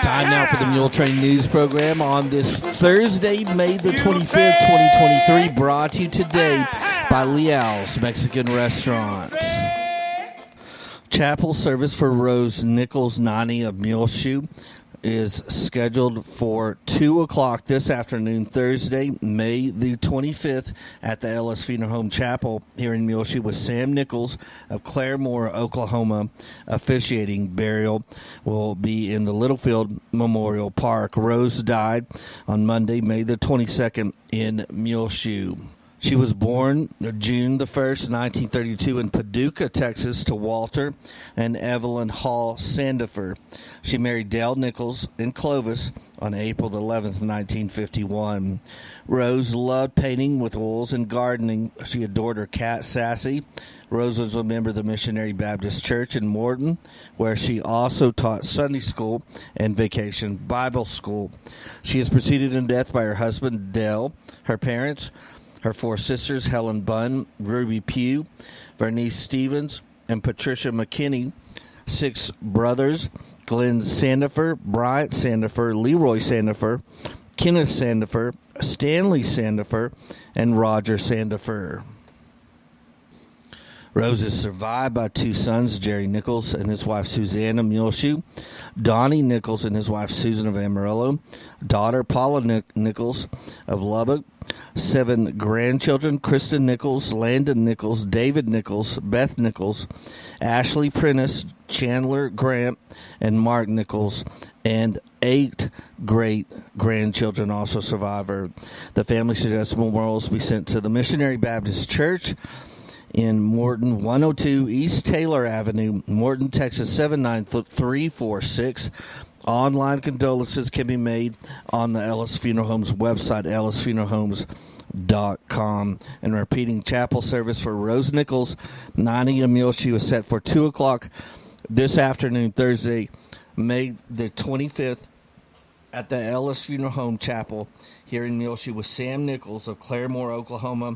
Time now for the Muletrain News Program on this Thursday, May the 25th, 2023, brought to you today by Leal's Mexican Restaurant. Chapel service for Rose Nichols Nani of Muleshoe is scheduled for 2 o'clock this afternoon, Thursday, May the 25th, at the Ellis Funeral Home Chapel here in Muleshoe, with Sam Nichols of Claremore, Oklahoma, officiating. Burial will be in the Littlefield Memorial Park. Rose died on Monday, May the 22nd, in Muleshoe. She was born June the 1st, 1932, in Paducah, Texas, to Walter and Evelyn Hall Sandifer. She married Dale Nichols in Clovis on April the 11th, 1951. Rose loved painting with oils and gardening. She adored her cat, Sassy. Rose was a member of the Missionary Baptist Church in Morton, where she also taught Sunday school and vacation Bible school. She is preceded in death by her husband, Dale, her parents, her 4 sisters, Helen Bunn, Ruby Pugh, Vernice Stevens, and Patricia McKinney. 6 brothers, Glenn Sandifer, Bryant Sandifer, Leroy Sandifer, Kenneth Sandifer, Stanley Sandifer, and Roger Sandifer. Rose is survived by 2 sons, Jerry Nichols and his wife Susanna Muleshoe, Donnie Nichols and his wife Susan of Amarillo, daughter Paula Nichols of Lubbock, 7 grandchildren, Kristen Nichols, Landon Nichols, David Nichols, Beth Nichols, Ashley Prentice, Chandler Grant, and Mark Nichols, and 8 great-grandchildren also survive her. The family suggests memorials be sent to the Missionary Baptist Church in Morton, 102 East Taylor Avenue, Morton, Texas, 79346. Online condolences can be made on the Ellis Funeral Home's website, ellisfuneralhomes.com. And repeating, chapel service for Rose Nichols, 90 of Muleshoe, is set for 2 o'clock this afternoon, Thursday, May the 25th, at the Ellis Funeral Home Chapel here in Muleshoe, with Sam Nichols of Claremore, Oklahoma,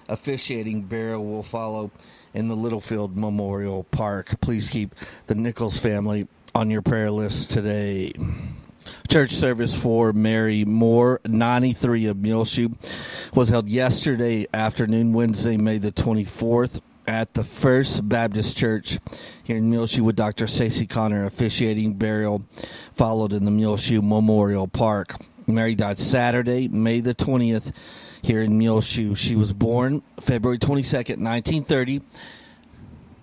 officiating. Burial will follow in the Littlefield Memorial Park. Please keep the Nichols family on your prayer list today. Church service for Mary Moore, 93 of Muleshoe, was held yesterday afternoon, Wednesday, May the 24th, at the First Baptist Church here in Muleshoe, with Dr. Stacey Connor officiating. Burial followed in the Muleshoe Memorial Park. Mary died Saturday, May the 20th, here in Muleshoe. She was born February 22nd, 1930,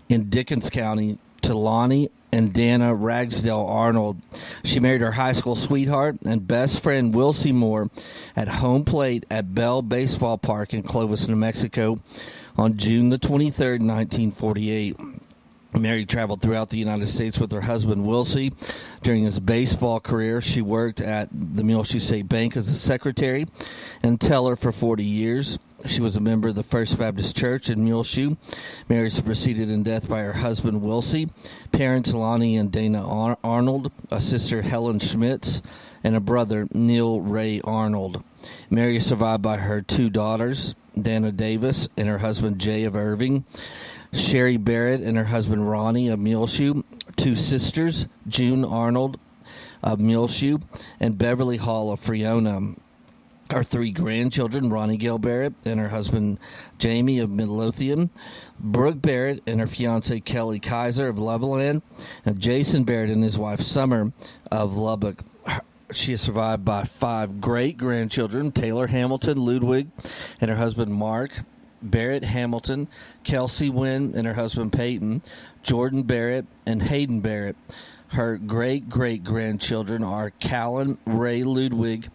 in Dickens County, to Lonnie and Dana Ragsdale Arnold. She married her high school sweetheart and best friend, Wilsie Moore, at home plate at Bell Baseball Park in Clovis, New Mexico, on June the 23rd, 1948. Mary traveled throughout the United States with her husband, Wilsie. During his baseball career, she worked at the Muleshoe State Bank as a secretary and teller for 40 years. She was a member of the First Baptist Church in Muleshoe. Mary was preceded in death by her husband, Wilsie, parents Lonnie and Dana Arnold, a sister, Helen Schmitz, and a brother, Neil Ray Arnold. Mary is survived by her 2 daughters, Dana Davis and her husband, Jay of Irving, Sherry Barrett and her husband, Ronnie of Muleshoe, 2 sisters, June Arnold of Muleshoe, and Beverly Hall of Friona. Our 3 grandchildren, Ronnie Gail Barrett and her husband, Jamie of Midlothian, Brooke Barrett and her fiance, Kelly Kaiser of Loveland, and Jason Barrett and his wife, Summer of Lubbock. She is survived by 5 great-grandchildren, Taylor Hamilton Ludwig and her husband, Mark Barrett Hamilton, Kelsey Wynn and her husband, Peyton, Jordan Barrett, and Hayden Barrett. Her great-great-grandchildren are Callan Ray Ludwig,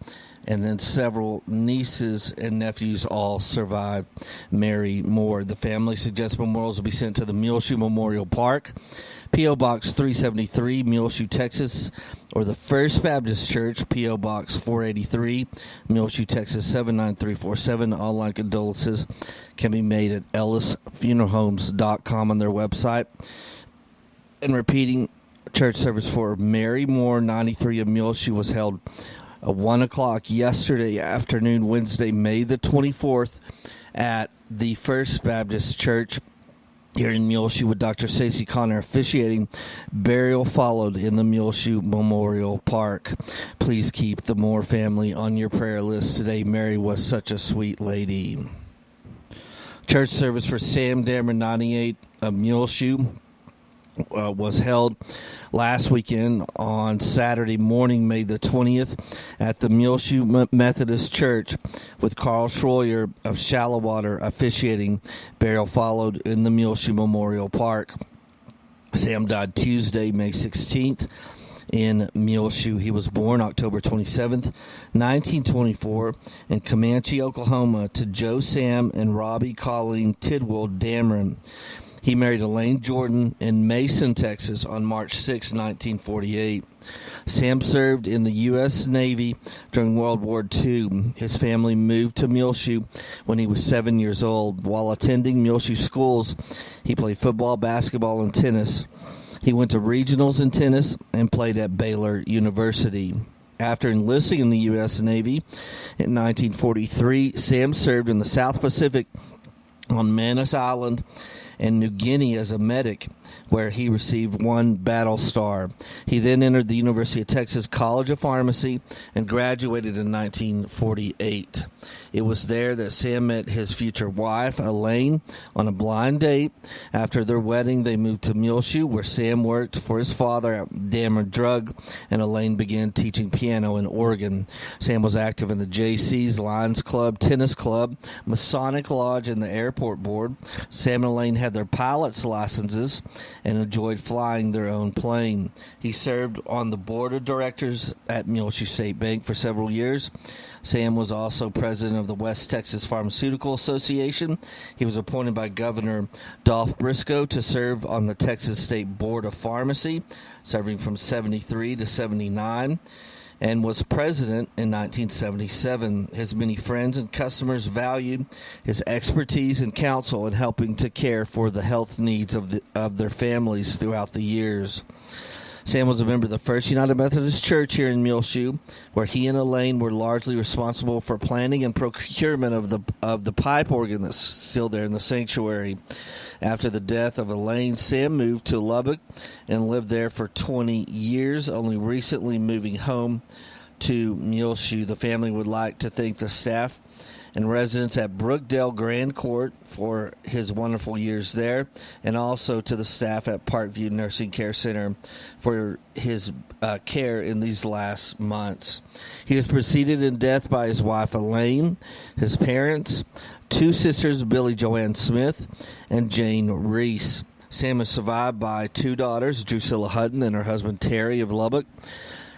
and then several nieces and nephews all survived Mary Moore. The family suggests memorials will be sent to the Muleshoe Memorial Park, P.O. Box 373, Muleshoe, Texas, or the First Baptist Church, P.O. Box 483, Muleshoe, Texas 79347. Online condolences can be made at ellisfuneralhomes.com on their website. And repeating, church service for Mary Moore, 93 of Muleshoe, was held at 1 o'clock yesterday afternoon, Wednesday, May the 24th, at the First Baptist Church here in Muleshoe with Dr. Stacey Connor officiating. Burial followed in the Muleshoe Memorial Park. Please keep the Moore family on your prayer list today. Mary was such a sweet lady. Church service for Sam Dameron, 98 of Muleshoe, was held last weekend on Saturday morning, May the 20th, at the Muleshoe Methodist Church, with Carl Schroyer of Shallowater officiating. Burial followed in the Muleshoe Memorial Park. Sam died Tuesday, May 16th, in Muleshoe. He was born October 27th, 1924, in Comanche, Oklahoma, to Joe Sam and Robbie Colleen Tidwell Dameron. He married Elaine Jordan in Mason, Texas on March 6, 1948. Sam served in the U.S. Navy during World War II. His family moved to Muleshoe when he was 7 years old. While attending Muleshoe schools, he played football, basketball, and tennis. He went to regionals in tennis and played at Baylor University. After enlisting in the U.S. Navy in 1943, Sam served in the South Pacific on Manus Island and New Guinea as a medic, where he received 1 battle star. He then entered the University of Texas College of Pharmacy and graduated in 1948. It was there that Sam met his future wife, Elaine, on a blind date. After their wedding, they moved to Muleshoe, where Sam worked for his father at Dameron Drug, and Elaine began teaching piano and organ. Sam was active in the JC's, Lions Club, Tennis Club, Masonic Lodge, and the Airport Board. Sam and Elaine had their pilot's licenses and enjoyed flying their own plane. He served on the board of directors at Muleshoe State Bank for several years. Sam was also president of the West Texas Pharmaceutical Association. He was appointed by Governor Dolph Briscoe to serve on the Texas State Board of Pharmacy, serving from 73 to 79, and was president in 1977. His many friends and customers valued his expertise and counsel in helping to care for the health needs of their families throughout the years. Sam was a member of the First United Methodist Church here in Muleshoe, where he and Elaine were largely responsible for planning and procurement of the pipe organ that's still there in the sanctuary. After the death of Elaine, Sam moved to Lubbock and lived there for 20 years, only recently moving home to Muleshoe. The family would like to thank the staff and residents at Brookdale Grand Court for his wonderful years there, and also to the staff at Parkview Nursing Care Center for his care in these last months. He was preceded in death by his wife Elaine, his parents, 2 sisters, Billy Joanne Smith and Jane Reese. Sam is survived by 2 daughters, Drusilla Hutton and her husband Terry of Lubbock,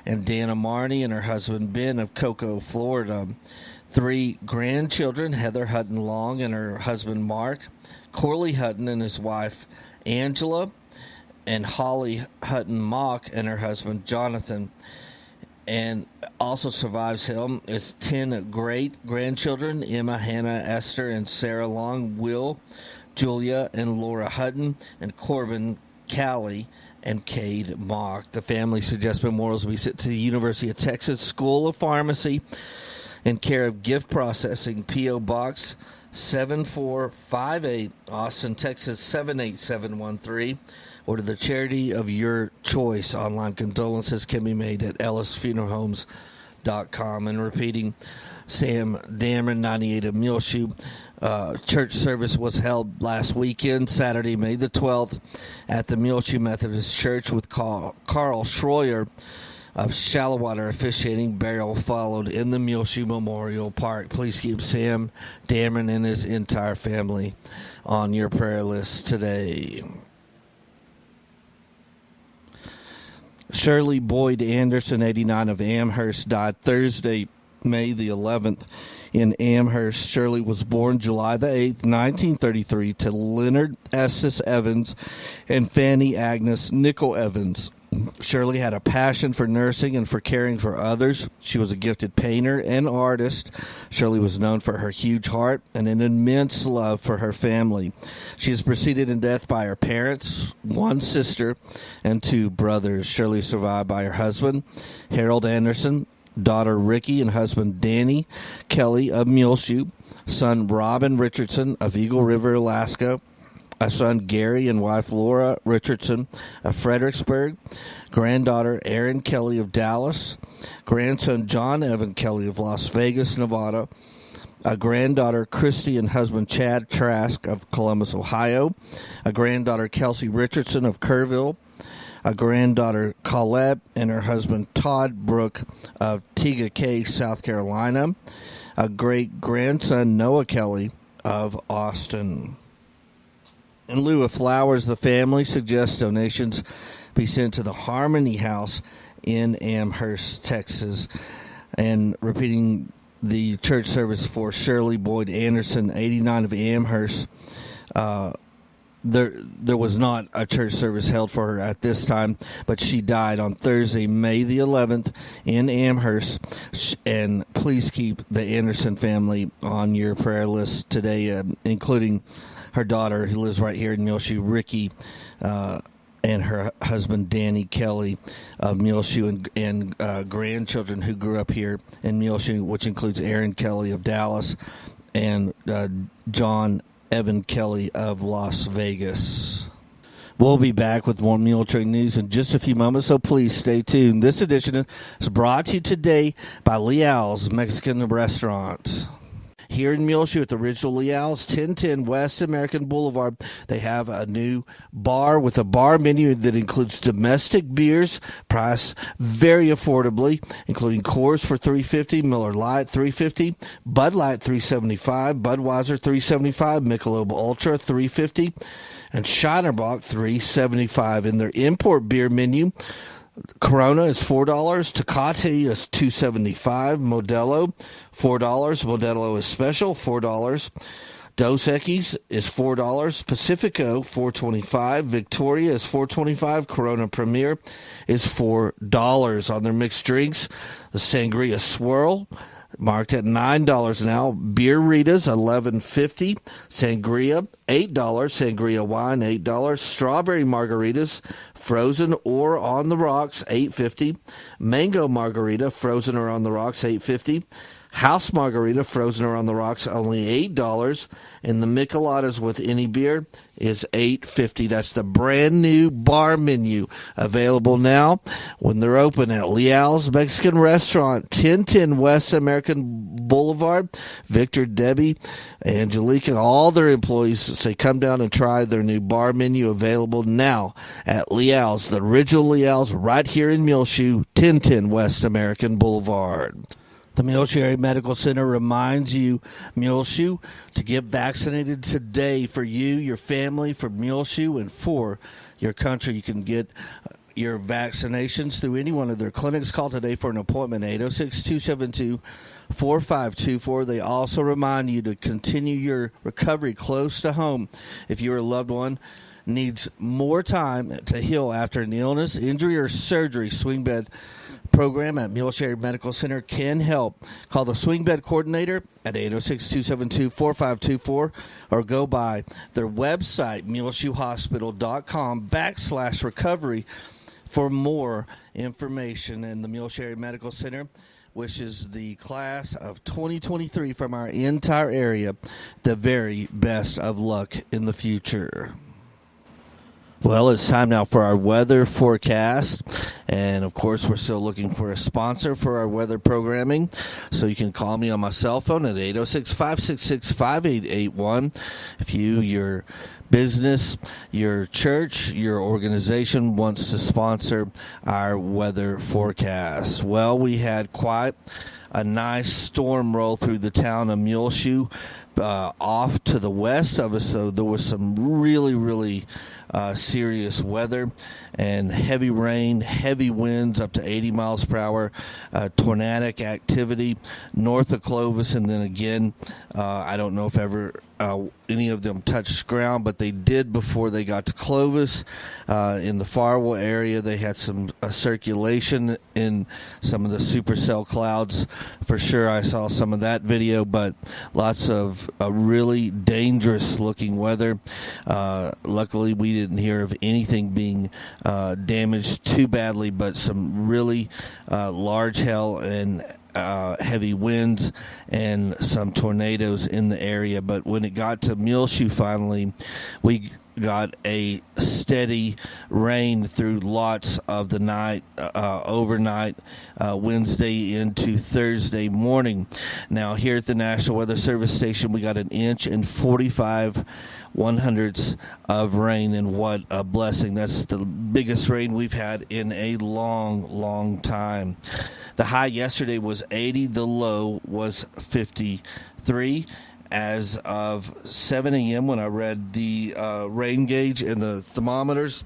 and Dana Marney and her husband Ben of Cocoa, Florida. 3 grandchildren, Heather Hutton Long and her husband Mark, Corley Hutton and his wife Angela, and Holly Hutton Mock and her husband Jonathan. And also survives him is 10 great-grandchildren, Emma, Hannah, Esther, and Sarah Long, Will, Julia, and Laura Hutton, and Corbin, Callie, and Cade Mock. The family suggests memorials be sent to the University of Texas School of Pharmacy in care of Gift Processing, P.O. Box 7458, Austin, Texas 78713, or to the charity of your choice. Online condolences can be made at ellisfuneralhomes.com. And repeating, Sam Dameron, 98 of Muleshoe. Church service was held last weekend, Saturday, May the 12th, at the Muleshoe Methodist Church, with Carl Schroyer of Shallowater officiating. Burial followed in the Muleshoe Memorial Park. Please keep Sam Dameron and his entire family on your prayer list today. Shirley Boyd Anderson, 89 of Amherst, died Thursday, May the 11th, in Amherst. Shirley was born July the 8th, 1933, to Leonard Estes Evans and Fanny Agnes Nickel Evans. Shirley had a passion for nursing and for caring for others. She was a gifted painter and artist. Shirley was known for her huge heart and an immense love for her family. She is preceded in death by her parents, 1 sister, and 2 brothers. Shirley is survived by her husband, Harold Anderson, daughter Ricky, and husband Danny Kelly of Muleshoe, son Robin Richardson of Eagle River, Alaska, a son Gary and wife Laura Richardson of Fredericksburg, granddaughter Erin Kelly of Dallas, grandson John Evan Kelly of Las Vegas, Nevada, a granddaughter Christy and husband Chad Trask of Columbus, Ohio, a granddaughter Kelsey Richardson of Kerrville, a granddaughter Colette and her husband Todd Brook of Tega Cay, South Carolina, a great-grandson Noah Kelly of Austin. In lieu of flowers, the family suggests donations be sent to the Harmony House in Amherst, Texas. And repeating the church service for Shirley Boyd Anderson, 89 of Amherst. There was not a church service held for her at this time, but she died on Thursday, May the 11th in Amherst. And please keep the Anderson family on your prayer list today, including her daughter who lives right here in Muleshoe, Ricky, and her husband Danny Kelly of Muleshoe, and grandchildren who grew up here in Muleshoe, which includes Erin Kelly of Dallas and John Evan Kelly of Las Vegas. We'll be back with more Muletrain news in just a few moments, so please stay tuned. This edition is brought to you today by Leal's Mexican Restaurant. Here in Muleshoe at the original Leal's, 1010 West American Boulevard, they have a new bar with a bar menu that includes domestic beers, priced very affordably, including Coors for $3.50, Miller Lite $3.50, Bud Light $3.75, Budweiser $3.75, Michelob Ultra $3.50, and Shinerbach $3.75. In their import beer menu, Corona is $4, Tecate is $2.75, Modelo $4, Modelo is special $4, Dos Equis is $4, Pacifico $4.25, Victoria is $4.25, Corona Premier is $4. On their mixed drinks, the Sangria Swirl marked at $9 now. Beer Ritas $11.50. Sangria $8. Sangria wine $8. Strawberry margaritas, frozen or on the rocks, $8.50. Mango margarita, frozen or on the rocks, $8.50. House margarita, frozen or on the rocks, only $8. And the Micheladas with any beer is $8.50. That's the brand new bar menu available now when they're open at Leal's Mexican Restaurant, 1010 West American Boulevard. Victor, Debbie, Angelica, all their employees say come down and try their new bar menu available now at Leal's, the original Leal's, right here in Muleshoe, 1010 West American Boulevard. The Muleshoe Area Medical Center reminds you, Muleshoe, to get vaccinated today for you, your family, for Muleshoe, and for your country. You can get your vaccinations through any one of their clinics. Call today for an appointment, 806-272-4524. They also remind you to continue your recovery close to home. If your loved one needs more time to heal after an illness, injury, or surgery, swing bed program at Muleshoe Area Medical Center can help. Call the swing bed coordinator at 806-272-4524 or go by their website, muleshoehospital.com/recovery for more information. And the Muleshoe Area Medical Center wishes the class of 2023 from our entire area the very best of luck in the future. Well, it's time now for our weather forecast. And, of course, we're still looking for a sponsor for our weather programming. So you can call me on my cell phone at 806-566-5881. If you, your business, your church, your organization wants to sponsor our weather forecast. Well, we had quite a nice storm roll through the town of Muleshoe off to the west of us. So there was some really serious weather and heavy rain, heavy winds up to 80 miles per hour, tornadic activity north of Clovis, and then again, I don't know if ever any of them touched ground, but they did before they got to Clovis. In the Farwell area, they had some circulation in some of the supercell clouds. For sure, I saw some of that video, but lots of really dangerous looking weather. Luckily, we didn't hear of anything being damaged too badly, but some really large hail and heavy winds and some tornadoes in the area. But when it got to Muleshoe finally, we got a steady rain through lots of the night, overnight, Wednesday into Thursday morning. Now, here at the National Weather Service station, we got 1 inch and 45 1/100ths of rain, and what a blessing. That's the biggest rain we've had in a long time. The high yesterday was 80, the low was 53. As of 7 a.m. when I read the rain gauge and the thermometers,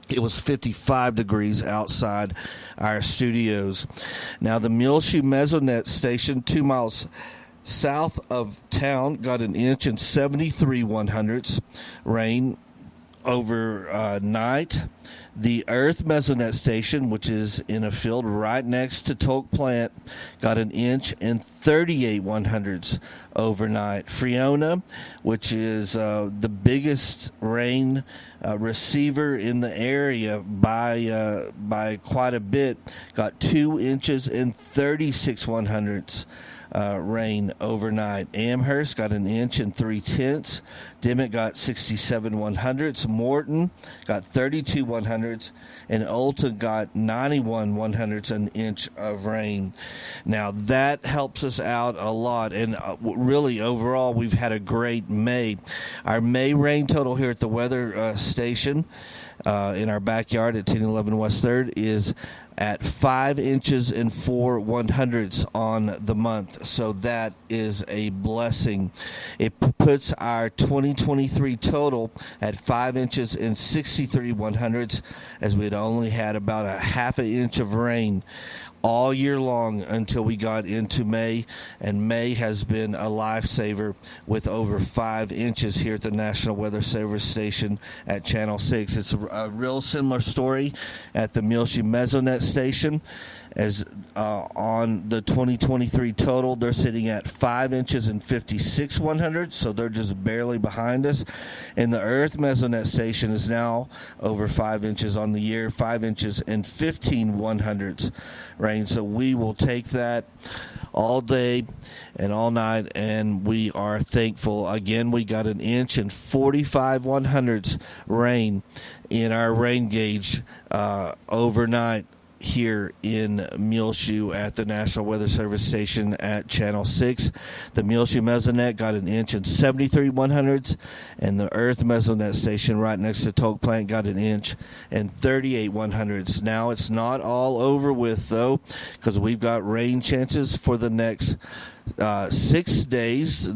it was 55 degrees outside our studios. Now, the Muleshoe Mesonet station, 2 miles south of town, got 1 inch and 73 1/100ths rain overnight. The Earth Mesonet station, which is in a field right next to Tolk Plant, got 1 inch and 38 1/100ths overnight. Friona, which is the biggest rain receiver in the area by quite a bit, got 2 inches and 36 1/100ths. Rain overnight. Amherst got 1 inch and 3/10. Dimmitt got 67 1/100ths. Morton got 32 1/100ths, and Olta got 91 1/100ths, an inch of rain. Now that helps us out a lot, and really overall we've had a great May. Our May rain total here at the weather station in our backyard at 1011 West 3rd is at 5 inches and 4 1/100ths on the month. So that is a blessing. It puts our 2023 total at 5 inches and 63 1/100ths, as we had only had about a half an inch of rain all year long until we got into May, and May has been a lifesaver with over 5 inches here at the National Weather Service station at Channel 6. It's a real similar story at the Muleshoe Mesonet station. As on the 2023 total, they're sitting at 5 inches and 56 1/100ths, so they're just barely behind us. And the Earth Mesonet station is now over 5 inches on the year, 5 inches and 15 1/100ths rain. So we will take that all day and all night, and we are thankful. Again, we got 1 inch and 45 1/100ths rain in our rain gauge overnight here in Muleshoe at the National Weather Service station at Channel 6. The Muleshoe Mesonet got 1 inch and 73 1/100ths, and the Earth Mesonet station right next to Tolk Plant got 1 inch and 38 1/100ths. Now it's not all over with, though, because we've got rain chances for the next 6 days.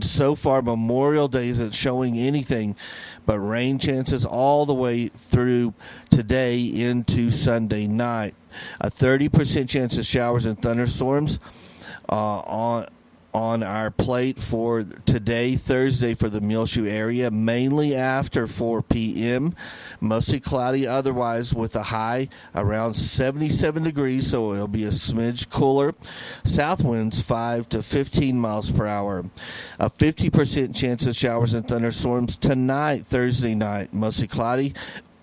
So far, Memorial Day isn't showing anything but rain chances all the way through today into Sunday night. A 30% chance of showers and thunderstorms on our plate for today, Thursday, for the Muleshoe area, mainly after 4 p.m. Mostly cloudy otherwise, with a high around 77 degrees, so it'll be a smidge cooler. South winds 5 to 15 miles per hour. A 50% chance of showers and thunderstorms tonight, Thursday night. Mostly cloudy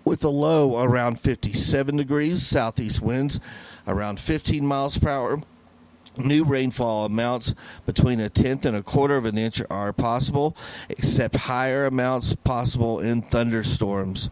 with a low around 57 degrees. Southeast winds around 15 miles per hour. New rainfall amounts between 1/10 and 1/4 of an inch are possible, except higher amounts possible in thunderstorms.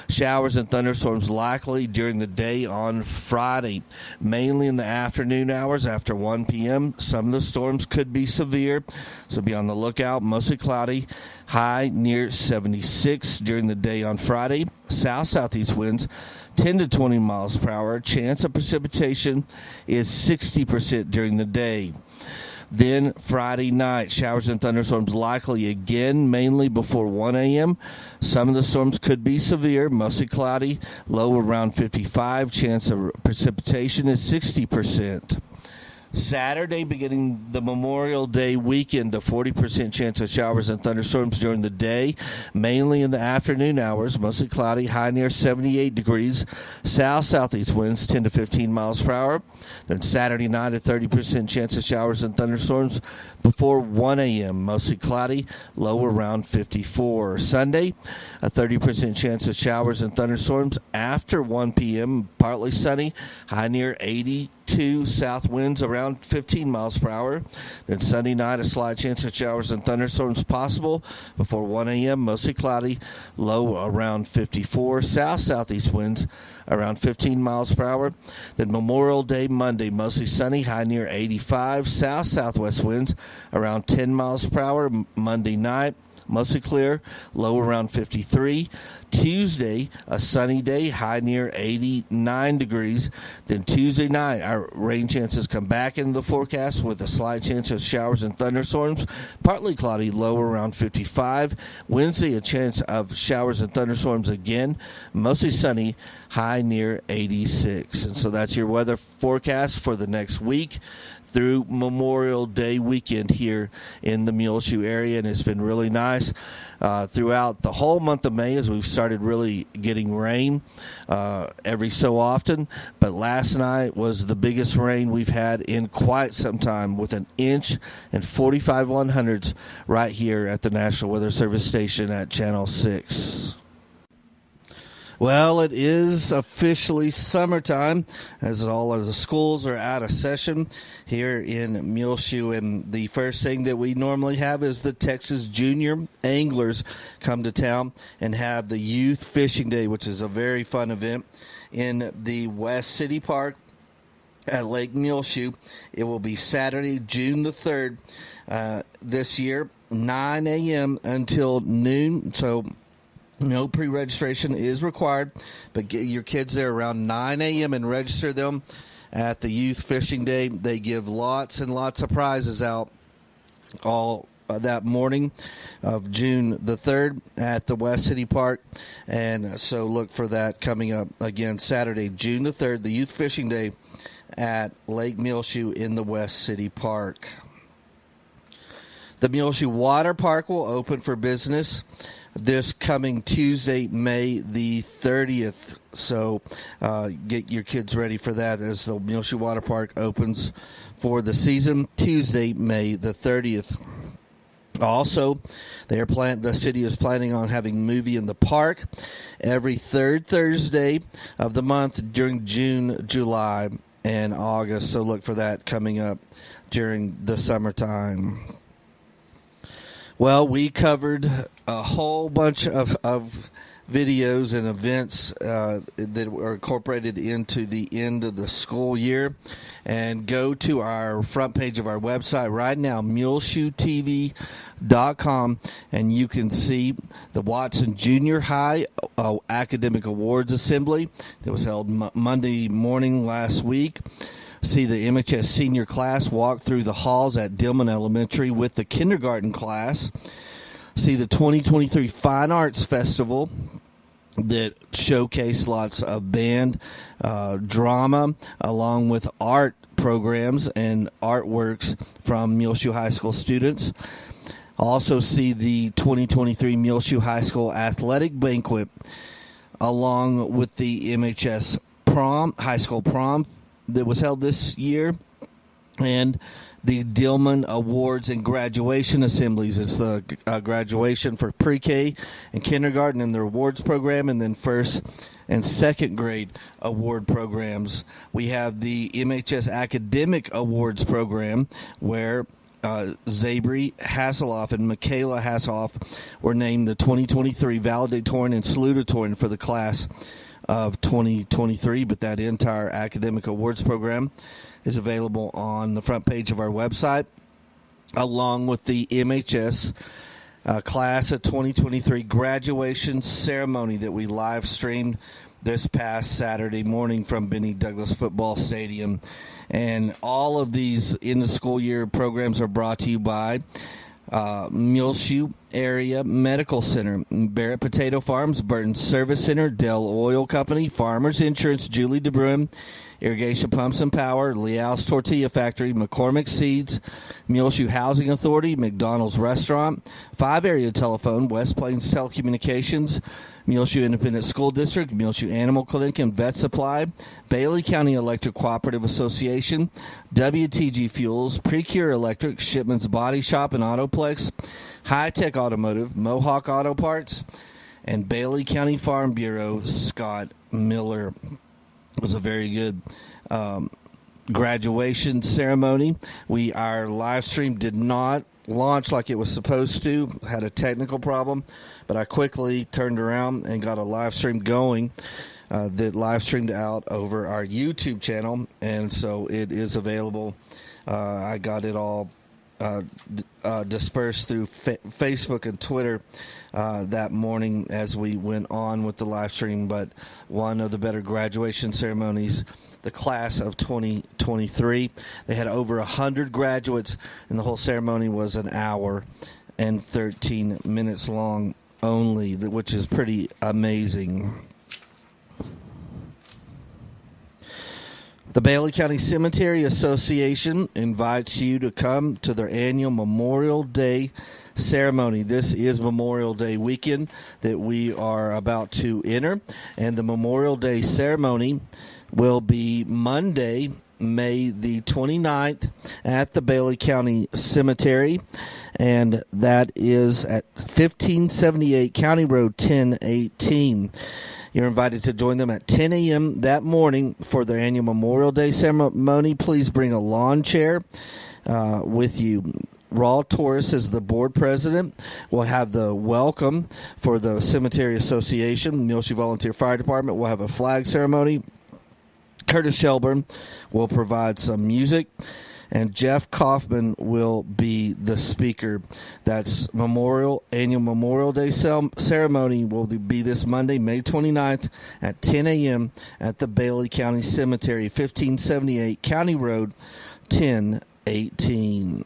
Showers and thunderstorms likely during the day on Friday, mainly in the afternoon hours after 1 p.m. Some of the storms could be severe, so be on the lookout. Mostly cloudy, high near 76 during the day on Friday. South-southeast winds 10 to 20 miles per hour. Chance of precipitation is 60% during the day. Then Friday night, showers and thunderstorms likely again, mainly before 1 a.m. Some of the storms could be severe, mostly cloudy, low around 55. Chance of precipitation is 60%. Saturday, beginning the Memorial Day weekend, a 40% chance of showers and thunderstorms during the day, mainly in the afternoon hours, mostly cloudy, high near 78 degrees. South-southeast winds 10 to 15 miles per hour. Then Saturday night, a 30% chance of showers and thunderstorms before 1 a.m., mostly cloudy, low around 54. Sunday, a 30% chance of showers and thunderstorms after 1 p.m., partly sunny, high near 80 2 south winds around 15 miles per hour. Then Sunday night, a slight chance of showers and thunderstorms possible before 1 a.m. Mostly cloudy, low around 54. South-southeast winds around 15 miles per hour. Then Memorial Day, Monday, mostly sunny, high near 85. South-southwest winds around 10 miles per hour. Monday night, mostly clear, low around 53. Tuesday, a sunny day, high near 89 degrees. Then Tuesday night, our rain chances come back into the forecast with a slight chance of showers and thunderstorms. Partly cloudy, low around 55. Wednesday, a chance of showers and thunderstorms again. Mostly sunny, high near 86. And so that's your weather forecast for the next week through Memorial Day weekend here in the Muleshoe area, and it's been really nice throughout the whole month of May as we've started really getting rain every so often. But last night was the biggest rain we've had in quite some time, with 1 inch and 45/100ths right here at the National Weather Service station at Channel 6. Well, it is officially summertime as all of the schools are out of session here in Muleshoe. And the first thing that we normally have is the Texas Junior Anglers come to town and have the Youth Fishing Day, which is a very fun event in the West City Park at Lake Muleshoe. It will be Saturday, June the 3rd this year, 9 a.m. until noon. So no pre-registration is required, but get your kids there around 9 a.m. and register them at the Youth Fishing Day. They give lots and lots of prizes out all that morning of June the 3rd at the West City Park. And so look for that coming up again Saturday, June the 3rd, the Youth Fishing Day at Lake Muleshoe in the West City Park. The Muleshoe Water Park will open for business this coming Tuesday, May the 30th. So get your kids ready for that as the Muleshoe Water Park opens for the season Tuesday, May the 30th. Also, the city is planning on having movie in the park every third Thursday of the month during June, July, and August. So look for that coming up during the summertime. Well, we covered a whole bunch of videos and events that were incorporated into the end of the school year. And go to our front page of our website right now, muleshoetv.com, and you can see the Watson Junior High Academic Awards Assembly that was held Monday morning last week. See the MHS senior class walk through the halls at Dillman Elementary with the kindergarten class. See the 2023 Fine Arts Festival that showcased lots of band, drama, along with art programs and artworks from Muleshoe High School students. Also see the 2023 Muleshoe High School Athletic Banquet, along with the MHS High School Prom that was held this year, and the Dillman Awards and Graduation Assemblies. It's the graduation for pre-K and kindergarten and their awards program, and then first and second grade award programs. We have the MHS Academic Awards program, where Zabri Hasselhoff and Michaela Hasselhoff were named the 2023 valedictorian and salutatorian for the class of 2023, but that entire academic awards program is available on the front page of our website, along with the MHS class of 2023 graduation ceremony that we live streamed this past Saturday morning from Benny Douglas Football Stadium. And all of these in the school year programs are brought to you by Muleshoe Area Medical Center, Barrett Potato Farms, Burton Service Center, Dell Oil Company, Farmers Insurance, Julie DeBruin, Irrigation Pumps and Power, Leal's Tortilla Factory, McCormick Seeds, Muleshoe Housing Authority, McDonald's Restaurant, 5 Area Telephone, West Plains Telecommunications, Muleshoe Independent School District, Muleshoe Animal Clinic and Vet Supply, Bailey County Electric Cooperative Association, WTG Fuels, Precure Electric, Shipman's Body Shop and Autoplex, High Tech Automotive, Mohawk Auto Parts, and Bailey County Farm Bureau. Scott Miller. It was a very good graduation ceremony. Our live stream did not launch like it was supposed to. Had a technical problem, but I quickly turned around and got a live stream going that live streamed out over our YouTube channel, and so it is available. I got it all dispersed through Facebook and Twitter that morning as we went on with the live stream. But one of the better graduation ceremonies, the class of 2023. They had over 100 graduates, and the whole ceremony was an hour and 13 minutes long only, which is pretty amazing. The Bailey County Cemetery Association invites you to come to their annual Memorial Day ceremony. This is Memorial Day weekend that we are about to enter, and the Memorial Day ceremony will be Monday, May the 29th at the Bailey County Cemetery, and that is at 1578 County Road 1018. You're invited to join them at 10 a.m. that morning for their annual Memorial Day ceremony. Please bring a lawn chair with you. Raul Torres is the board president. We'll have the welcome for the Cemetery Association. Muleshoe Volunteer Fire Department will have a flag ceremony. Curtis Shelburne will provide some music, and Jeff Kaufman will be the speaker. That's annual Memorial Day ceremony will be this Monday, May 29th at 10 a.m. at the Bailey County Cemetery, 1578 County Road 1018.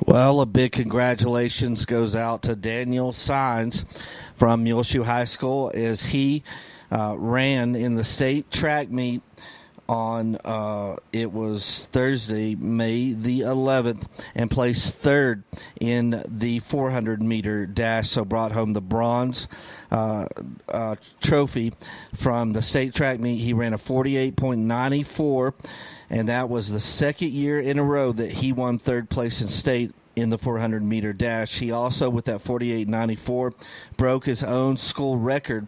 Well, a big congratulations goes out to Daniel Sines from Muleshoe High School as he ran in the state track meet on, it was Thursday, May the 11th, and placed third in the 400-meter dash, so brought home the bronze trophy from the state track meet. He ran a 48.94, and that was the second year in a row that he won third place in state in the 400-meter dash. He also, with that 48.94, broke his own school record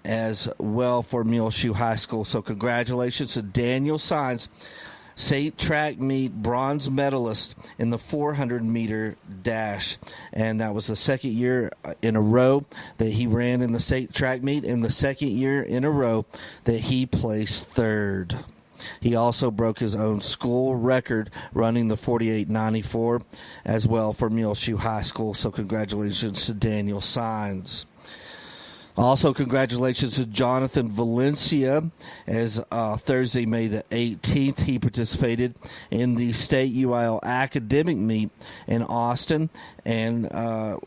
as well for Muleshoe High School. So congratulations to Daniel Sines, state track meet bronze medalist in the 400-meter dash. And that was the second year in a row that he ran in the state track meet, and the second year in a row that he placed third. He also broke his own school record running the 48.94 as well for Muleshoe High School. So congratulations to Daniel Sines. Also, congratulations to Jonathan Valencia as Thursday, May the 18th, he participated in the state UIL academic meet in Austin and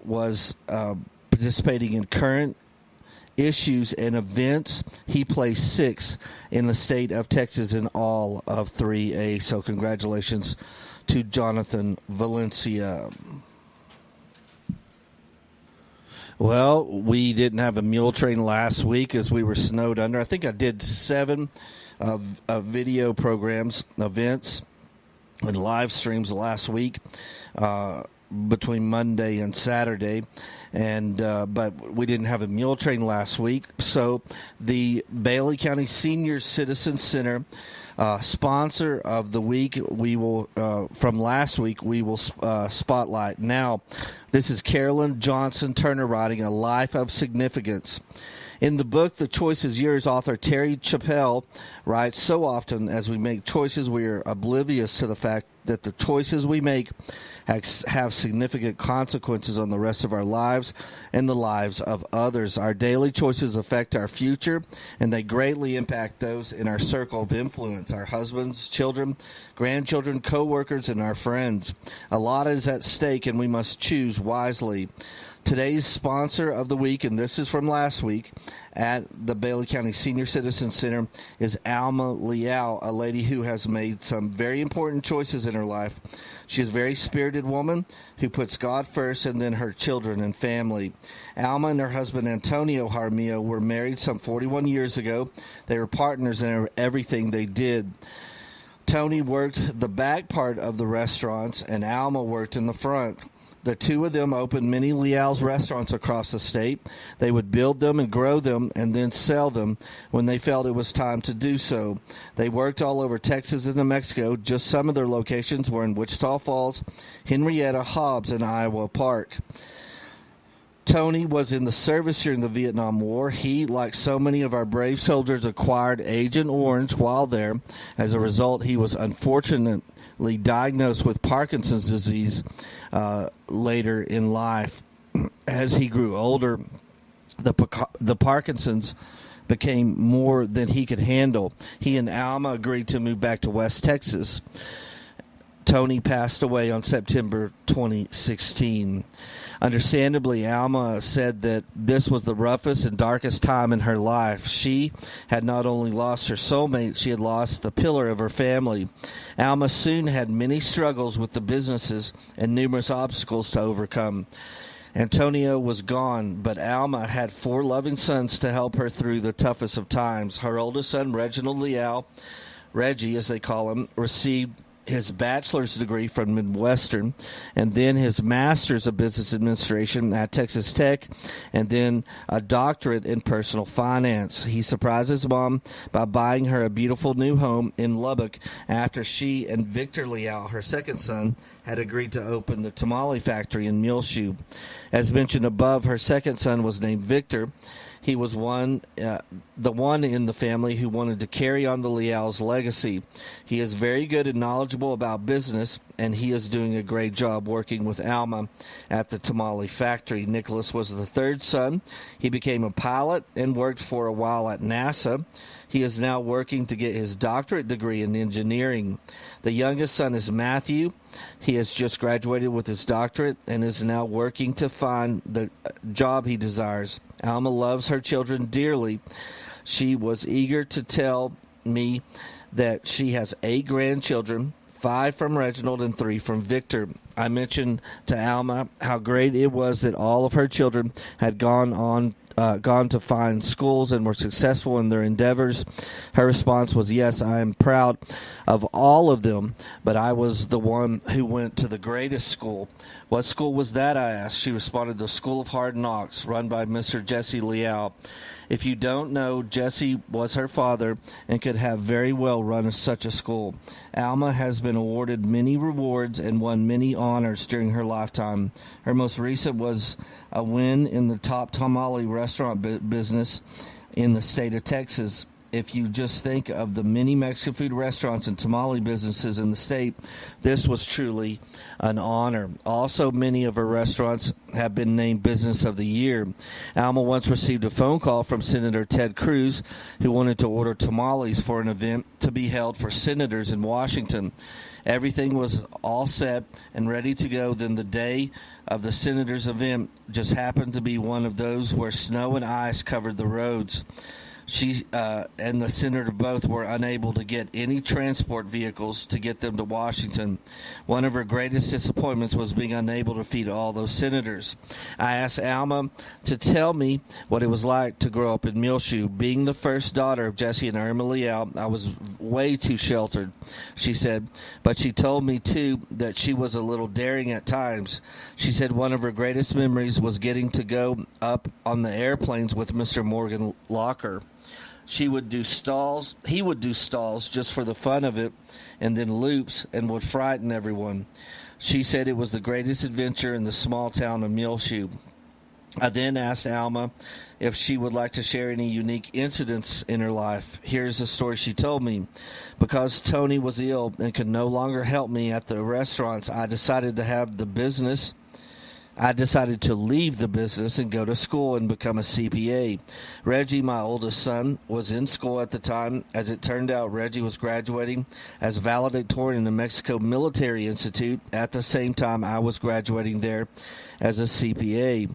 was participating in current issues and events. He placed sixth in the state of Texas in all of 3A. So congratulations to Jonathan Valencia. Well, we didn't have a Muletrain last week as we were snowed under. I think I did 7 video programs, events, and live streams last week between Monday and Saturday, and but we didn't have a Muletrain last week. So the Bailey County Senior Citizen Center sponsor of the week, we will from last week we will spotlight. Now, this is Carolyn Johnson Turner writing A Life of Significance. In the book, The Choice is Yours, author Terry Chappell writes, so often as we make choices, we are oblivious to the fact that the choices we make have significant consequences on the rest of our lives and the lives of others. Our daily choices affect our future, and they greatly impact those in our circle of influence, our husbands, children, grandchildren, co-workers, and our friends. A lot is at stake, and we must choose wisely. Today's sponsor of the week, and this is from last week, at the Bailey County Senior Citizen Center is Alma Liao, a lady who has made some very important choices in her life. She is a very spirited woman who puts God first and then her children and family. Alma and her husband Antonio Jaramillo were married some 41 years ago. They were partners in everything they did. Tony worked the back part of the restaurants and Alma worked in the front. The two of them opened many Leal's restaurants across the state. They would build them and grow them and then sell them when they felt it was time to do so. They worked all over Texas and New Mexico. Just some of their locations were in Wichita Falls, Henrietta, Hobbs, and Iowa Park. Tony was in the service during the Vietnam War. He, like so many of our brave soldiers, acquired Agent Orange while there. As a result, he was unfortunately diagnosed with Parkinson's disease later in life. As he grew older, the Parkinson's became more than he could handle. He and Alma agreed to move back to West Texas. Tony passed away on September 2016. Understandably, Alma said that this was the roughest and darkest time in her life. She had not only lost her soulmate, she had lost the pillar of her family. Alma soon had many struggles with the businesses and numerous obstacles to overcome. Antonio was gone, but Alma had 4 loving sons to help her through the toughest of times. Her oldest son, Reginald Leal, Reggie as they call him, received his bachelor's degree from Midwestern, and then his master's of business administration at Texas Tech, and then a doctorate in personal finance. He surprised his mom by buying her a beautiful new home in Lubbock after she and Victor Leal, her second son, had agreed to open the tamale factory in Muleshoe. As mentioned above, her second son was named Victor. He was the one in the family who wanted to carry on the Leal's legacy. He is very good and knowledgeable about business, and he is doing a great job working with Alma at the tamale factory. Nicholas was the third son. He became a pilot and worked for a while at NASA. He is now working to get his doctorate degree in engineering. The youngest son is Matthew. He has just graduated with his doctorate and is now working to find the job he desires. Alma loves her children dearly. She was eager to tell me that she has 8 grandchildren, 5 from Reginald and 3 from Victor. I mentioned to Alma how great it was that all of her children had gone to find schools and were successful in their endeavors. Her response was, "Yes, I am proud of all of them, but I was the one who went to the greatest school." "What school was that?" I asked. She responded, "The School of Hard Knocks, run by Mr. Jesse Leal. If you don't know, Jesse was her father and could have very well run such a school." Alma has been awarded many rewards and won many honors during her lifetime. Her most recent was a win in the top tamale restaurant business in the state of Texas. If you just think of the many Mexican food restaurants and tamale businesses in the state, this was truly an honor. Also, many of her restaurants have been named Business of the Year. Alma once received a phone call from Senator Ted Cruz, who wanted to order tamales for an event to be held for senators in Washington. Everything was all set and ready to go. Then the day of the senators' event just happened to be one of those where snow and ice covered the roads. She and the senator both were unable to get any transport vehicles to get them to Washington. One of her greatest disappointments was being unable to feed all those senators. I asked Alma to tell me what it was like to grow up in Muleshoe. Being the first daughter of Jesse and Irma Leal, I was way too sheltered, she said. But she told me, too, that she was a little daring at times. She said one of her greatest memories was getting to go up on the airplanes with Mr. Morgan Locker. He would do stalls just for the fun of it, and then loops, and would frighten everyone. She said it was the greatest adventure in the small town of Muleshoe. I then asked Alma if she would like to share any unique incidents in her life. Here's the story she told me. Because Tony was ill and could no longer help me at the restaurants, I decided to leave the business and go to school and become a CPA. Reggie, my oldest son, was in school at the time. As it turned out, Reggie was graduating as valedictorian in the Mexico Military Institute at the same time I was graduating there as a CPA.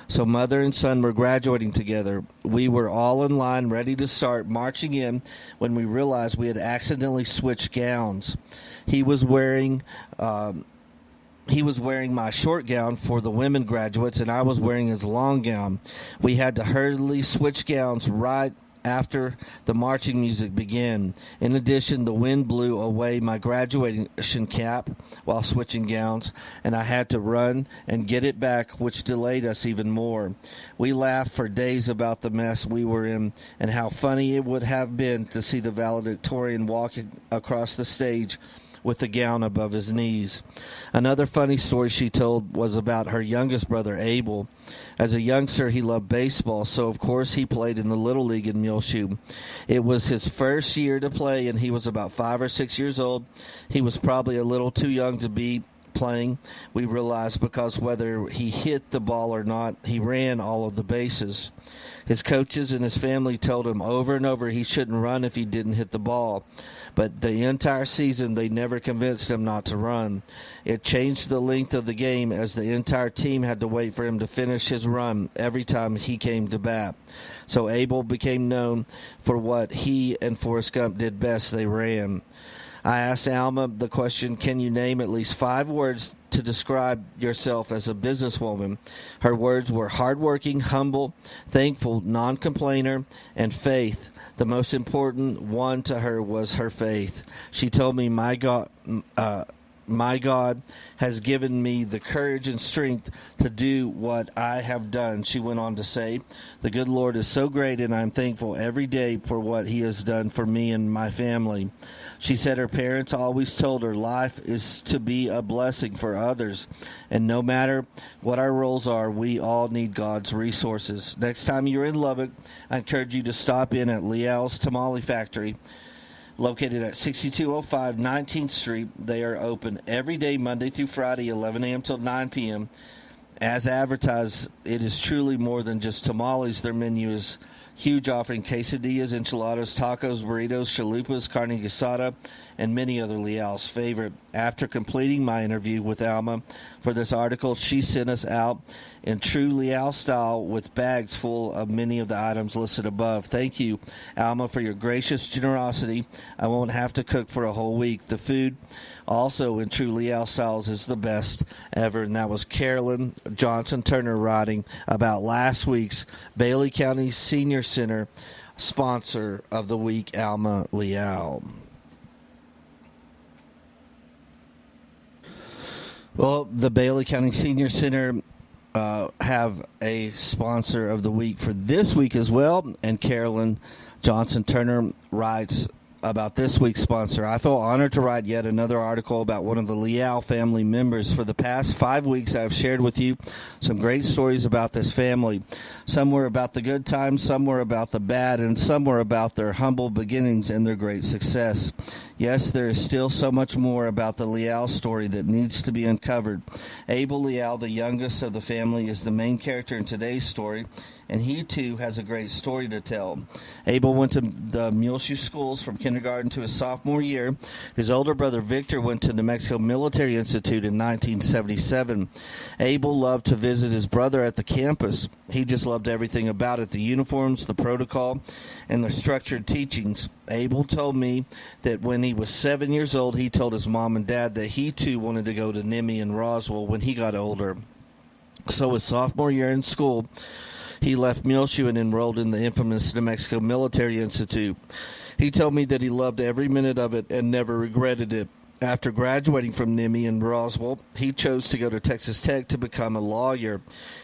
So mother and son were graduating together. We were all in line ready to start marching in when we realized we had accidentally switched gowns. He was wearing my short gown for the women graduates, and I was wearing his long gown. We had to hurriedly switch gowns right after the marching music began. In addition, the wind blew away my graduation cap while switching gowns, and I had to run and get it back, which delayed us even more. We laughed for days about the mess we were in and how funny it would have been to see the valedictorian walking across the stage with the gown above his knees. Another funny story she told was about her youngest brother, Abel. As a youngster, he loved baseball, so of course he played in the Little League in Muleshoe. It was his first year to play, and he was about 5 or 6 years old. He was probably a little too young to be playing, we realized, because whether he hit the ball or not, he ran all of the bases. His coaches and his family told him over and over he shouldn't run if he didn't hit the ball. But the entire season, they never convinced him not to run. It changed the length of the game, as the entire team had to wait for him to finish his run every time he came to bat. So Abel became known for what he and Forrest Gump did best: they ran. I asked Alma the question, can you name at least 5 words to describe yourself as a businesswoman? Her words were hardworking, humble, thankful, non-complainer, and faith. The most important one to her was her faith. She told me, my God has given me the courage and strength to do what I have done. She went on to say, the good Lord is so great, and I'm thankful every day for what he has done for me and my family. She said her parents always told her life is to be a blessing for others, and no matter what our roles are, we all need God's resources. Next time you're in Lubbock, I encourage you to stop in at Leal's Tamale Factory, located at 6205 19th Street. They are open every day, Monday through Friday, 11 a.m. till 9 p.m. As advertised, it is truly more than just tamales. Their menu is huge, offering quesadillas, enchiladas, tacos, burritos, chalupas, carne asada, and many other Leal's favorite. After completing my interview with Alma for this article, she sent us out in true Leal style with bags full of many of the items listed above. Thank you, Alma, for your gracious generosity. I won't have to cook for a whole week. The food, also in true Leal styles, is the best ever. And that was Carolyn Johnson Turner writing about last week's Bailey County Senior Center sponsor of the week, Alma Leal. Well, the Bailey County Senior Center have a sponsor of the week for this week as well, and Carolyn Johnson Turner writes about this week's sponsor. I feel honored to write yet another article about one of the Leal family members. For the past 5 weeks, I've shared with you some great stories about this family. Some were about the good times, some were about the bad, and some were about their humble beginnings and their great success. Yes, there is still so much more about the Leal story that needs to be uncovered. Abel Leal, the youngest of the family, is the main character in today's story, and he too has a great story to tell. Abel went to the Muleshoe schools from kindergarten to his sophomore year. His older brother Victor went to New Mexico Military Institute in 1977. Abel loved to visit his brother at the campus. He just loved everything about it: the uniforms, the protocol, and the structured teachings. Abel told me that when he was 7 years old, he told his mom and dad that he too wanted to go to NIMI in Roswell when he got older. So his sophomore year in school, he left Muleshoe and enrolled in the infamous New Mexico Military Institute. He told me that he loved every minute of it and never regretted it. After graduating from NIMI in Roswell, he chose to go to Texas Tech to become a lawyer.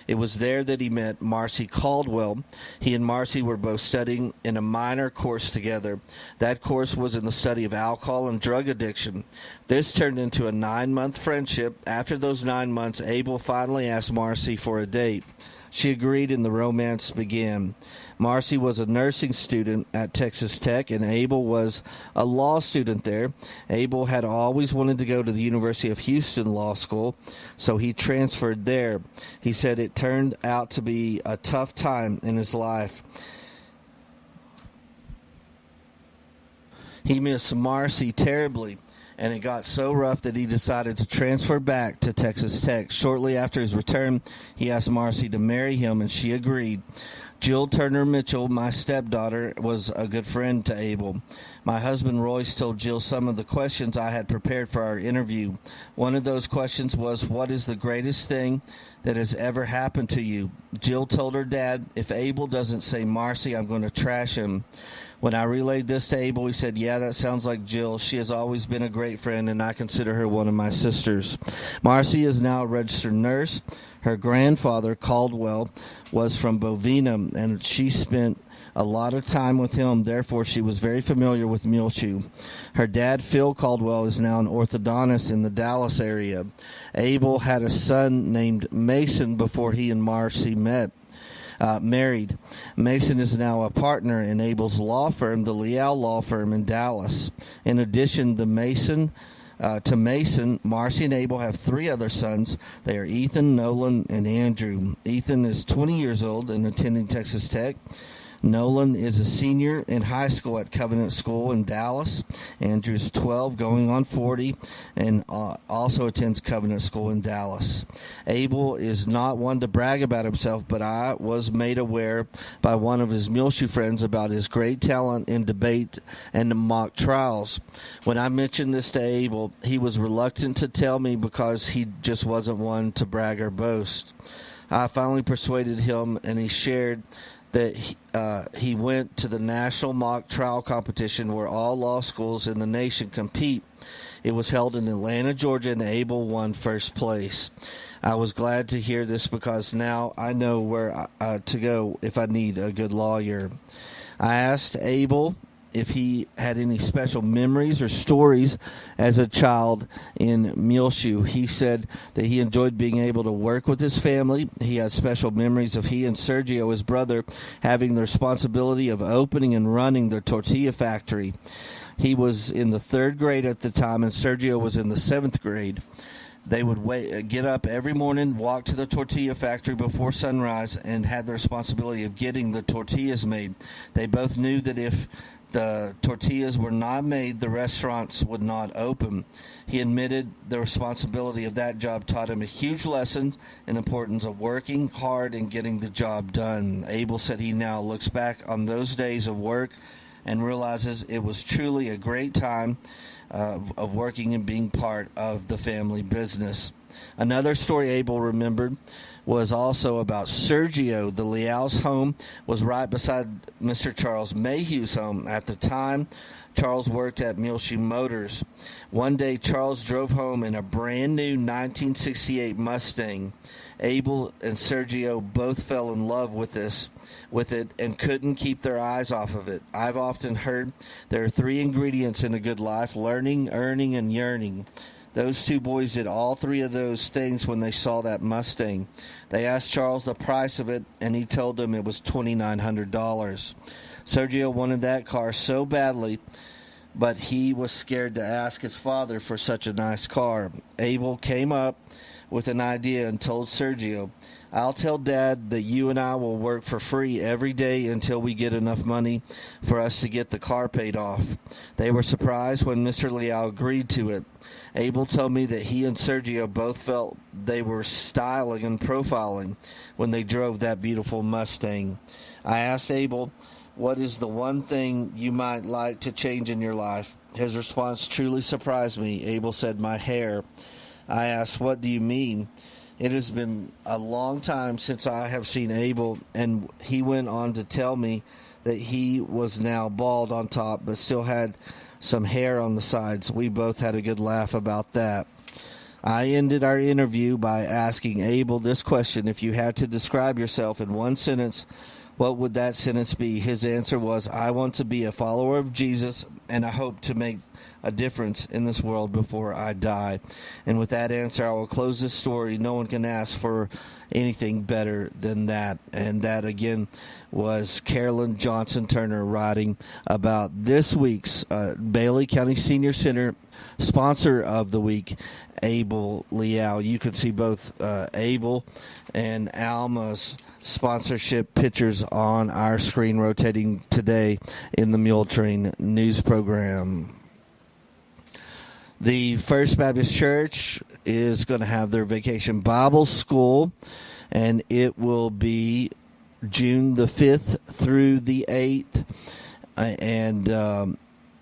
It was there that he met Marcy Caldwell. He and Marcy were both studying in a minor course together. That course was in the study of alcohol and drug addiction. This turned into a 9-month friendship. After those 9 months, Abel finally asked Marcy for a date. She agreed, and the romance began. Marcy was a nursing student at Texas Tech, and Abel was a law student there. Abel had always wanted to go to the University of Houston Law School, so he transferred there. He said it turned out to be a tough time in his life. He missed Marcy terribly, and it got so rough that he decided to transfer back to Texas Tech. Shortly after his return, he asked Marcy to marry him, and she agreed. Jill Turner Mitchell, my stepdaughter, was a good friend to Abel. My husband Royce told Jill some of the questions I had prepared for our interview. One of those questions was, what is the greatest thing that has ever happened to you? Jill told her dad, if Abel doesn't say Marcy, I'm going to trash him. When I relayed this to Abel, he said, yeah, that sounds like Jill. She has always been a great friend, and I consider her one of my sisters. Marcy is now a registered nurse. Her grandfather, Caldwell, was from Bovina, and she spent a lot of time with him. Therefore, she was very familiar with Muleshoe. Her dad, Phil Caldwell, is now an orthodontist in the Dallas area. Abel had a son named Mason before he and Marcy married. Mason is now a partner in Abel's law firm, the Leal Law Firm in Dallas. In addition, to Mason, Marcy and Abel have 3 other sons. They are Ethan, Nolan, and Andrew. Ethan is 20 years old and attending Texas Tech. Nolan is a senior in high school at Covenant School in Dallas. Andrew's 12, going on 40, and also attends Covenant School in Dallas. Abel is not one to brag about himself, but I was made aware by one of his Muleshoe friends about his great talent in debate and mock trials. When I mentioned this to Abel, he was reluctant to tell me because he just wasn't one to brag or boast. I finally persuaded him, and he shared that he went to the national mock trial competition where all law schools in the nation compete. It was held in Atlanta, Georgia, and Abel won first place. I was glad to hear this because now I know where to go if I need a good lawyer. I asked Abel if he had any special memories or stories as a child in Muleshoe. He said that he enjoyed being able to work with his family. He had special memories of he and Sergio, his brother, having the responsibility of opening and running the tortilla factory. He was in the 3rd grade at the time, and Sergio was in the 7th grade. They would get up every morning, walk to the tortilla factory before sunrise, and had the responsibility of getting the tortillas made. They both knew that if the tortillas were not made, the restaurants would not open. He admitted the responsibility of that job taught him a huge lesson in the importance of working hard and getting the job done. Abel said he now looks back on those days of work and realizes it was truly a great time of working and being part of the family business. Another story Abel remembered was also about Sergio. The Leal's home was right beside Mr. Charles Mayhew's home. At the time, Charles worked at Muleshoe Motors. One day, Charles drove home in a brand new 1968 Mustang. Abel and Sergio both fell in love with it and couldn't keep their eyes off of it. I've often heard there are 3 ingredients in a good life: learning, earning, and yearning. Those 2 boys did all 3 of those things when they saw that Mustang. They asked Charles the price of it, and he told them it was $2,900. Sergio wanted that car so badly, but he was scared to ask his father for such a nice car. Abel came up with an idea and told Sergio, I'll tell Dad that you and I will work for free every day until we get enough money for us to get the car paid off. They were surprised when Mr. Leal agreed to it. Abel told me that he and Sergio both felt they were styling and profiling when they drove that beautiful Mustang. I asked Abel, what is the one thing you might like to change in your life? His response truly surprised me. Abel said, my hair. I asked, what do you mean? It has been a long time since I have seen Abel, and he went on to tell me that he was now bald on top but still had some hair on the sides. We both had a good laugh about that. I ended our interview by asking Abel this question: if you had to describe yourself in one sentence, what would that sentence be? His answer was, I want to be a follower of Jesus, and I hope to make a difference in this world before I die. And with that answer, I will close this story. No one can ask for anything better than that. And that, again, was Carolyn Johnson Turner writing about this week's Bailey County Senior Center sponsor of the week, Abel Leal. You can see both Abel and Alma's sponsorship pictures on our screen rotating today in the Muletrain news program. The First Baptist Church is going to have their Vacation Bible School, and it will be June the 5th through the 8th. And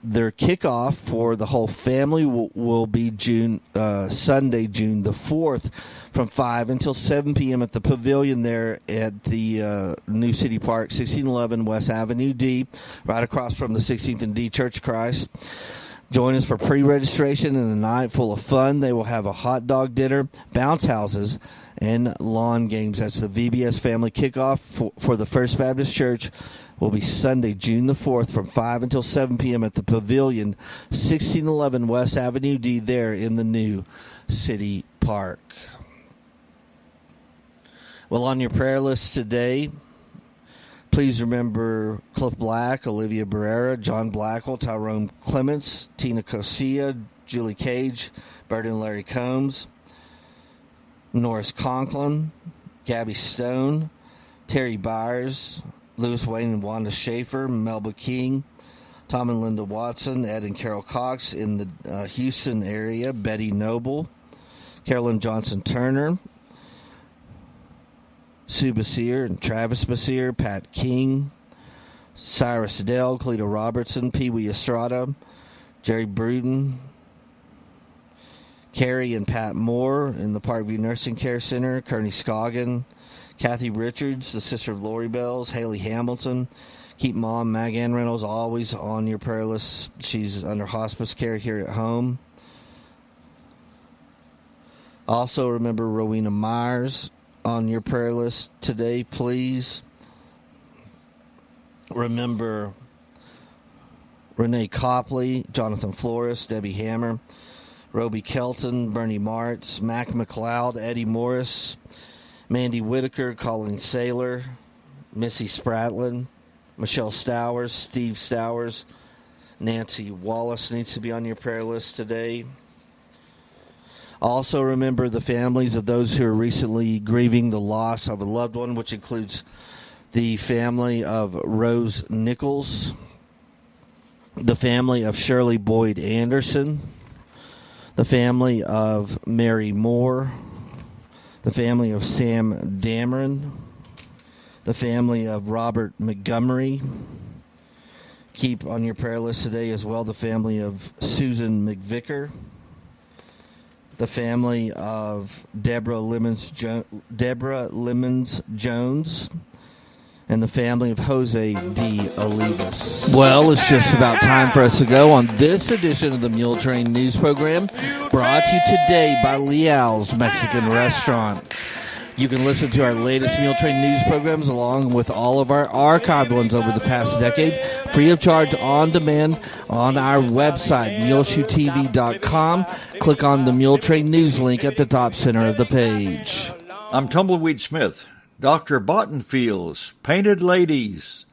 their kickoff for the whole family will be Sunday, June the 4th, from 5 until 7 p.m. at the pavilion there at the New City Park, 1611 West Avenue D, right across from the 16th and D Church of Christ. Join us for pre-registration and a night full of fun. They will have a hot dog dinner, bounce houses, and lawn games. That's the VBS family kickoff for the First Baptist Church. Will be Sunday, June the 4th, from 5 until 7 p.m. at the Pavilion, 1611 West Avenue D, there in the New City Park. Well, on your prayer list today, please remember Cliff Black, Olivia Barrera, John Blackwell, Tyrone Clements, Tina Cosia, Julie Cage, Bert and Larry Combs, Norris Conklin, Gabby Stone, Terry Byers, Lewis Wayne and Wanda Schaefer, Melba King, Tom and Linda Watson, Ed and Carol Cox in the Houston area, Betty Noble, Carolyn Johnson Turner, Sue Basier and Travis Basier, Pat King, Cyrus Dell, Cleta Robertson, Pee Wee Estrada, Jerry Bruton, Carrie and Pat Moore in the Parkview Nursing Care Center, Kearney Scoggin, Kathy Richards, the sister of Lori Bells, Haley Hamilton. Keep Mom, Mag-Ann Reynolds, always on your prayer list. She's under hospice care here at home. Also remember Rowena Myers on your prayer list today, please. Remember Renee Copley, Jonathan Flores, Debbie Hammer, Roby Kelton, Bernie Martz, Mac McLeod, Eddie Morris, Mandy Whitaker, Colleen Saylor, Missy Spratlin, Michelle Stowers, Steve Stowers, Nancy Wallace needs to be on your prayer list today. Also remember the families of those who are recently grieving the loss of a loved one, which includes the family of Rose Nichols, the family of Shirley Boyd Anderson, the family of Mary Moore, the family of Sam Dameron, the family of Robert Montgomery. Keep on your prayer list today as well the family of Susan McVicker, the family of Deborah Lemons Jones, and the family of Jose D. Olivas. Well, it's just about time for us to go on this edition of the Muletrain News Program, brought to you today by Leal's Mexican Restaurant. You can listen to our latest Muletrain news programs along with all of our archived ones over the past decade, free of charge on demand on our website, muleshoetv.com. Click on the Muletrain news link at the top center of the page. I'm Tumbleweed Smith. Dr. Bottenfield's Painted Ladies.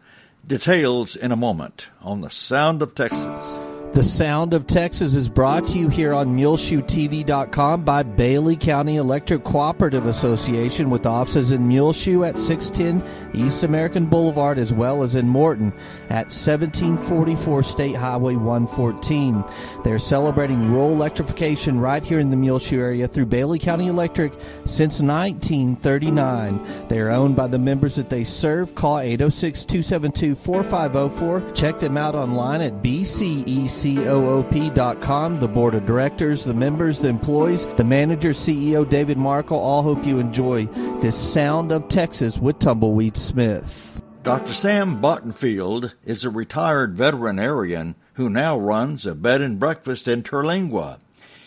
Details in a moment on The Sound of Texas. The Sound of Texas is brought to you here on MuleshoeTV.com by Bailey County Electric Cooperative Association, with offices in Muleshoe at 610 East American Boulevard, as well as in Morton at 1744 State Highway 114. They're celebrating rural electrification right here in the Muleshoe area through Bailey County Electric since 1939. They are owned by the members that they serve. Call 806-272-4504. Check them out online at BCECOOP.com. The board of directors, the members, the employees, the manager, CEO David Markle, all hope you enjoy this Sound of Texas with Tumbleweed Smith. Dr. Sam Bottenfield is a retired veterinarian who now runs a bed and breakfast in Terlingua.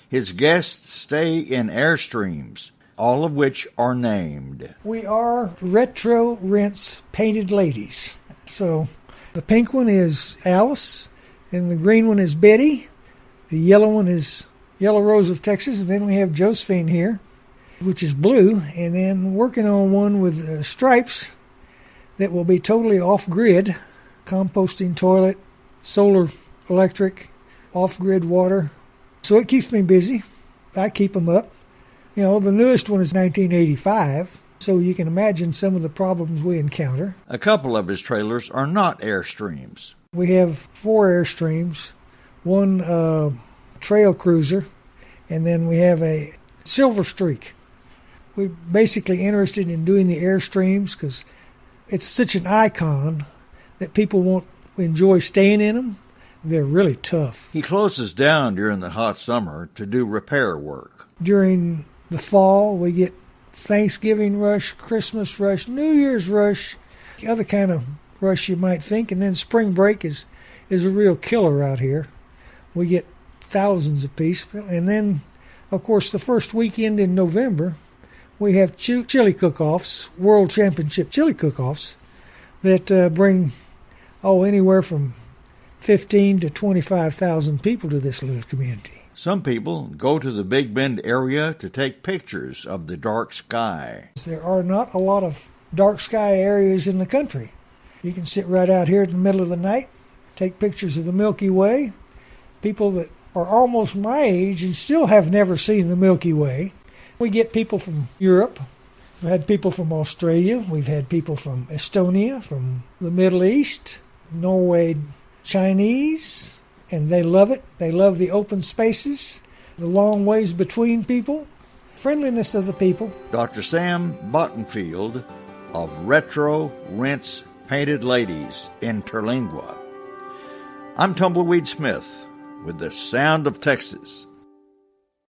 His guests stay in Airstreams, all of which are named. We are Retro Rinse Painted Ladies. So the pink one is Alice, and the green one is Betty. The yellow one is Yellow Rose of Texas. And then we have Josephine here, which is blue. And then working on one with stripes that will be totally off-grid. Composting toilet, solar electric, off-grid water. So it keeps me busy. I keep them up. You know, the newest one is 1985. So you can imagine some of the problems we encounter. A couple of his trailers are not Airstreams. We have 4 Airstreams, one trail cruiser, and then we have a Silver Streak. We're basically interested in doing the Airstreams because it's such an icon that people won't enjoy staying in them. They're really tough. He closes down during the hot summer to do repair work. During the fall, we get Thanksgiving rush, Christmas rush, New Year's rush, other kind of rush you might think, and then spring break is a real killer out here. We get thousands apiece, and then, of course, the first weekend in November, we have chili cook-offs, World Championship chili cook-offs, that bring, anywhere from 15 to 25,000 people to this little community. Some people go to the Big Bend area to take pictures of the dark sky. There are not a lot of dark sky areas in the country. You can sit right out here in the middle of the night, take pictures of the Milky Way. People that are almost my age and still have never seen the Milky Way. We get people from Europe. We've had people from Australia. We've had people from Estonia, from the Middle East, Norway, Chinese, and they love it. They love the open spaces, the long ways between people, friendliness of the people. Dr. Sam Bottenfield of Retro Rinse Painted Ladies in Terlingua. I'm Tumbleweed Smith with the Sound of Texas.